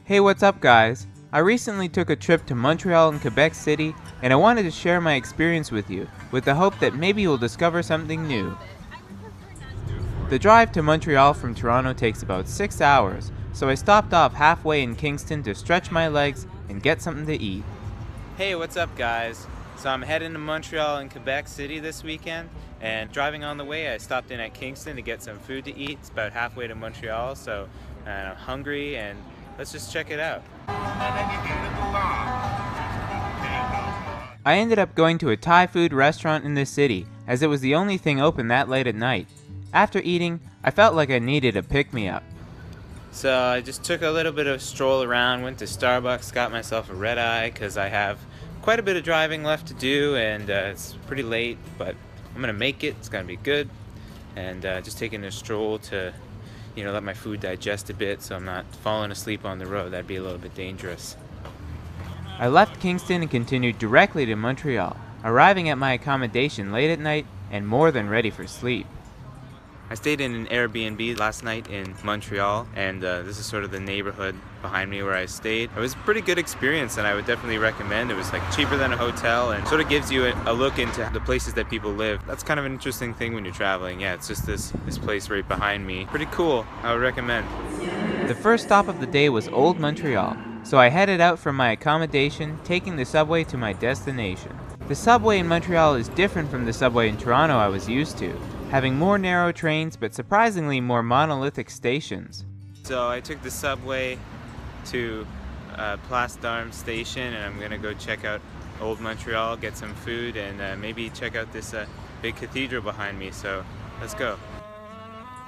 Hey, what's up guys? I recently took a trip to Montreal and Quebec City, and I wanted to share my experience with you, with the hope that maybe you'll discover something new. The drive to Montreal from Toronto takes about 6 hours, so I stopped off halfway in Kingston to stretch my legs and get something to eat. Hey, what's up guys? So I'm heading to Montreal and Quebec City this weekend, and driving on the way I stopped in at Kingston to get some food to eat. It's about halfway to Montreal, so I'm hungry, and let's just check it out. I ended up going to a Thai food restaurant in the city, as it was the only thing open that late at night. After eating, I felt like I needed a pick-me-up. So I just took a little bit of a stroll around, went to Starbucks, got myself a red-eye because I have quite a bit of driving left to do, and it's pretty late, but I'm gonna make it. It's gonna be good. And just taking a stroll to let my food digest a bit so I'm not falling asleep on the road. That'd be a little bit dangerous. I left Kingston and continued directly to Montreal, arriving at my accommodation late at night and more than ready for sleep. I stayed in an Airbnb last night in Montreal, and this is sort of the neighborhood behind me where I stayed. It was a pretty good experience, and I would definitely recommend. It was cheaper than a hotel, and sort of gives you a look into the places that people live. That's kind of an interesting thing when you're traveling. Yeah, it's just this place right behind me. Pretty cool. I would recommend. The first stop of the day was Old Montreal, so I headed out from my accommodation, taking the subway to my destination. The subway in Montreal is different from the subway in Toronto I was used to, having more narrow trains but surprisingly more monolithic stations. So I took the subway to Place d'Armes station, and I'm gonna go check out Old Montreal, get some food, and maybe check out this big cathedral behind me, so let's go.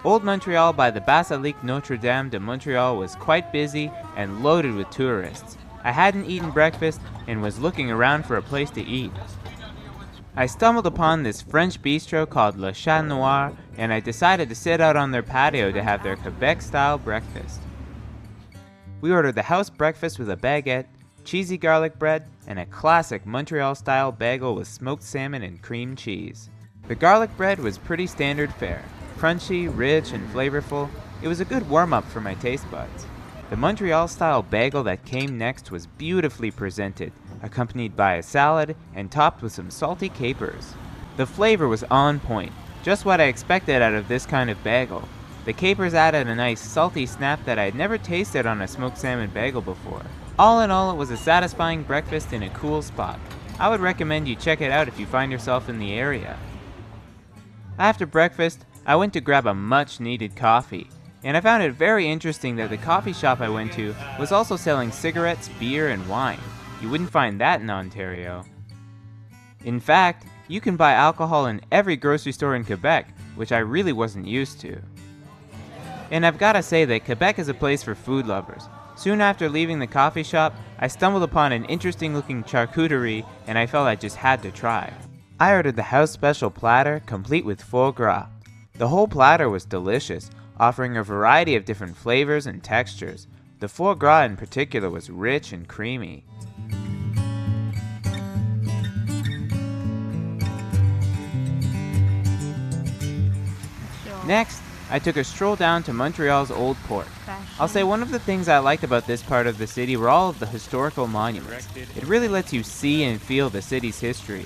Old Montreal by the Basilique Notre Dame de Montreal was quite busy and loaded with tourists. I hadn't eaten breakfast and was looking around for a place to eat. I stumbled upon this French bistro called Le Chat Noir, and I decided to sit out on their patio to have their Quebec-style breakfast. We ordered the house breakfast with a baguette, cheesy garlic bread, and a classic Montreal-style bagel with smoked salmon and cream cheese. The garlic bread was pretty standard fare, crunchy, rich, and flavorful. It was a good warm-up for my taste buds. The Montreal-style bagel that came next was beautifully presented, accompanied by a salad and topped with some salty capers. The flavor was on point, just what I expected out of this kind of bagel. The capers added a nice salty snap that I had never tasted on a smoked salmon bagel before. All in all, it was a satisfying breakfast in a cool spot. I would recommend you check it out if you find yourself in the area. After breakfast, I went to grab a much-needed coffee, and I found it very interesting that the coffee shop I went to was also selling cigarettes, beer, and wine. You wouldn't find that in Ontario. In fact, you can buy alcohol in every grocery store in Quebec, which I really wasn't used to. And I've gotta say that Quebec is a place for food lovers. Soon after leaving the coffee shop, I stumbled upon an interesting looking charcuterie, and I felt I just had to try. I ordered the house special platter, complete with foie gras. The whole platter was delicious, offering a variety of different flavors and textures. The foie gras in particular was rich and creamy. Next, I took a stroll down to Montreal's Old Port. I'll say one of the things I liked about this part of the city were all of the historical monuments. It really lets you see and feel the city's history.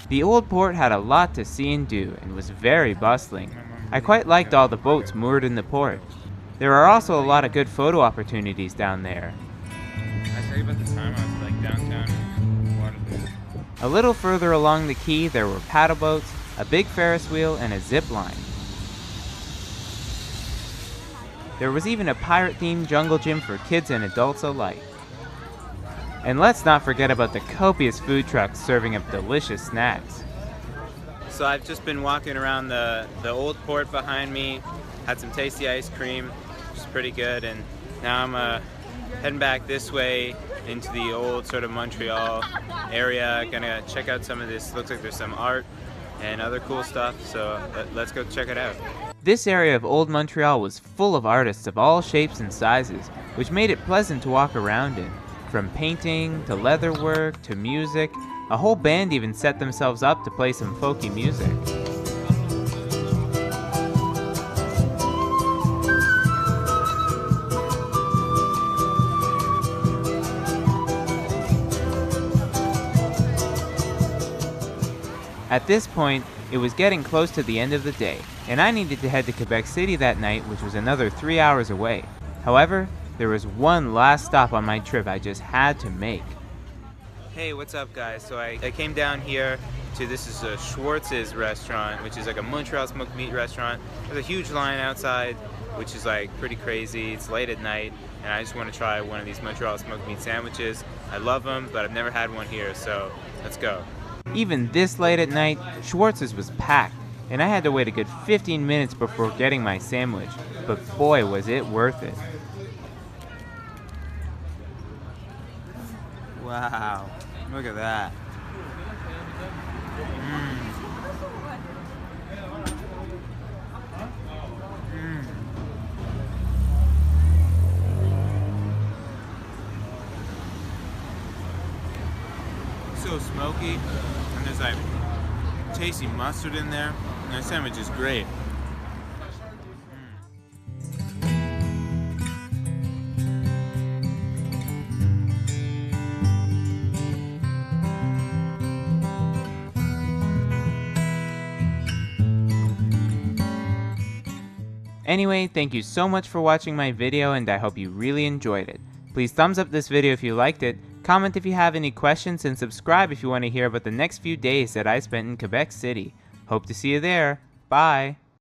The Old Port had a lot to see and do and was very bustling. I quite liked all the boats moored in the port. There are also a lot of good photo opportunities down there. I tell you about the time I was downtown Waterloo. A little further along the quay there were paddle boats, a big Ferris wheel, and a zip line. There was even a pirate-themed jungle gym for kids and adults alike. And let's not forget about the copious food trucks serving up delicious snacks. So I've just been walking around the Old Port behind me, had some tasty ice cream, which is pretty good, and now I'm heading back this way into the old sort of Montreal area. Gonna check out some of this. Looks like there's some art and other cool stuff, so let's go check it out. This area of Old Montreal was full of artists of all shapes and sizes, which made it pleasant to walk around in. From painting, to leatherwork, to music, a whole band even set themselves up to play some folky music. At this point, it was getting close to the end of the day, and I needed to head to Quebec City that night, which was another 3 hours away. However, there was one last stop on my trip I just had to make. Hey, what's up guys? So I came down here to, this is a Schwartz's restaurant, which is like a Montreal smoked meat restaurant. There's a huge line outside, which is like pretty crazy. It's late at night, and I just want to try one of these Montreal smoked meat sandwiches. I love them, but I've never had one here, so let's go. Even this late at night, Schwartz's was packed, and I had to wait a good 15 minutes before getting my sandwich, but boy was it worth it. Wow, look at that. So smoky, and there's like tasty mustard in there, and the sandwich is great. Anyway, thank you so much for watching my video, and I hope you really enjoyed it. Please thumbs up this video if you liked it, comment if you have any questions, and subscribe if you want to hear about the next few days that I spent in Quebec City. Hope to see you there. Bye!